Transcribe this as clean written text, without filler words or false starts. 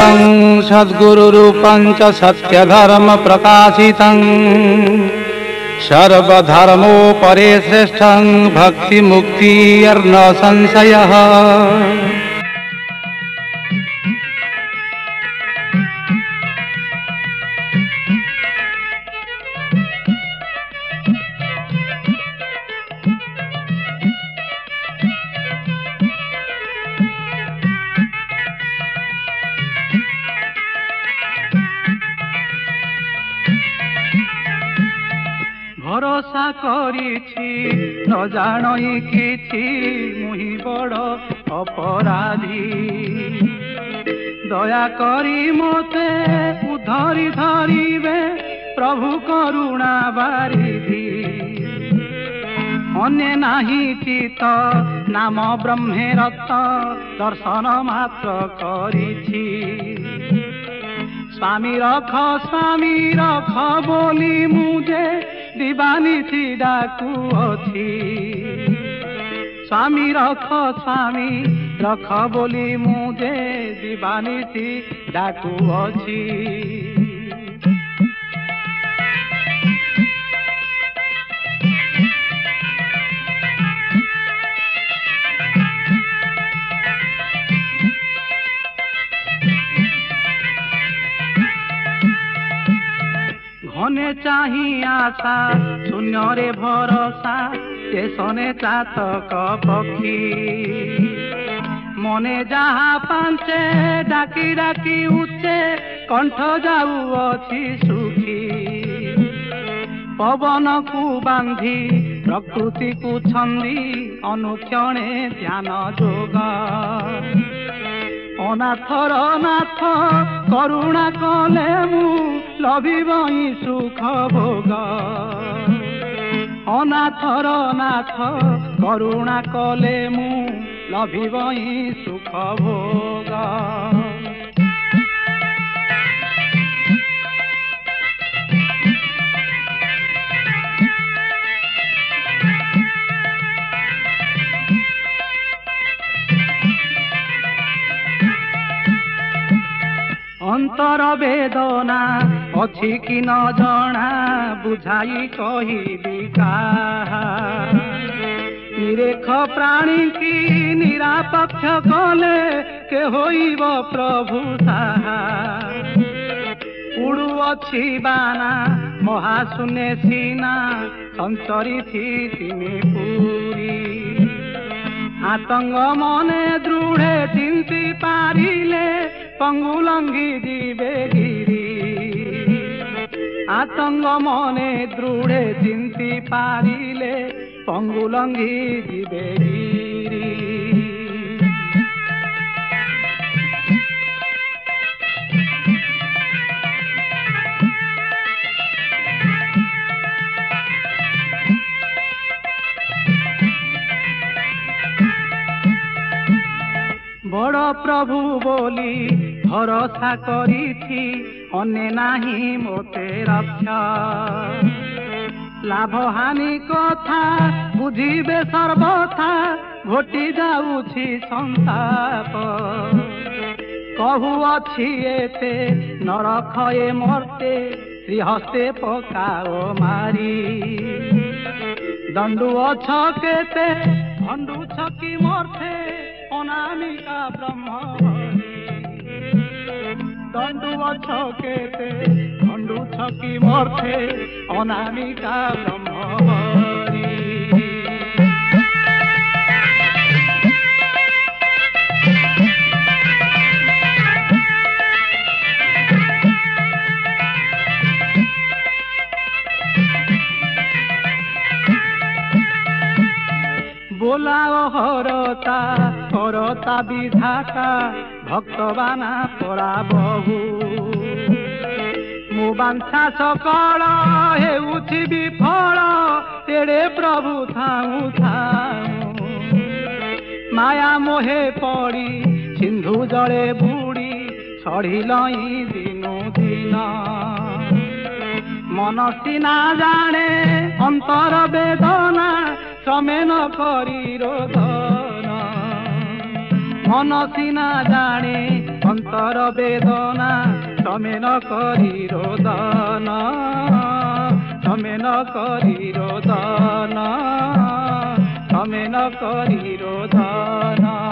अद्वैतं सद्गुरुरूपं च सत्यधर्मप्रकाशितं सर्वधर्मोपरि श्रेष्ठं भक्तिमुक्तिर्न संशयः। भरोसा करिछि न जानई किछि मुहि बड़ अपराधी दया करी मोते उधरी धरिबे प्रभु करुणा बारिधि अन्य नाही चित नाम ब्रह्मेरत दर्शन मात्र करिछि स्वामी रख बोली मुझे दिवानी डाकुअछि स्वामी रख बोली मुझे दिवानी डाकुअछि। घने चाही आशा शून्य रे भरोसा तेसने चातक पक्षी मने जहा पांचे डाकी डाकी उच्चे कंठ जाऊअछि सुखी पवन को बांधी प्रकृति को छंदी अनुक्षणे ध्यान जोग अनाथर नाथ करुणा कले मु लभिबई सुख भोग अनाथर नाथ करुणा कले मु लभिबई सुख भोग। अंतर वेदना अछि कि न जना बुझाई कहिबी काहा निरेख प्राणी की निरापक्ष कले के होइब प्रभु साहा उड़ू अछि बाना महाशून्य सीना संचरी थी पूरी आतंग मने दृढ़े चिंती पारिले पंगु लंघी जीवे गिरी आतंग मने दृढ़े चिंती पारिले पंगु लंघी जीवे गिरी। बड़ प्रभु बोली भरोसा करिथि अन्य नाही मोते रक्षा लाभ हानि कथा बुझिबे सर्वथा घोटी जाउछि संताप कहूअछि एते नरखए मर्ते श्रीहस्ते पकाओ मारी दंडु अछ केते भंडु छकी मर्थे अनामिका ब्रह्म दंडु अछ केते भंडु छकी मर्थे अनामिका ब्रह्म बोलाओ हरता करता विधाता भक्तबाना परा बहु मो बांछा सकल हेउछि विफल तेरे प्रभु थाऊ थाऊ माया मोहे पड़ी सिंधु जले बुड़ी सढ़िलई दिनु दिन मन सिना जाने अंतर वेदना समेन करी रोदन মন সিনা জানে অন্তর বেদনা, তমে ন করি রোদন, তমে ন করি রোদন, তমে ন করি রোদন।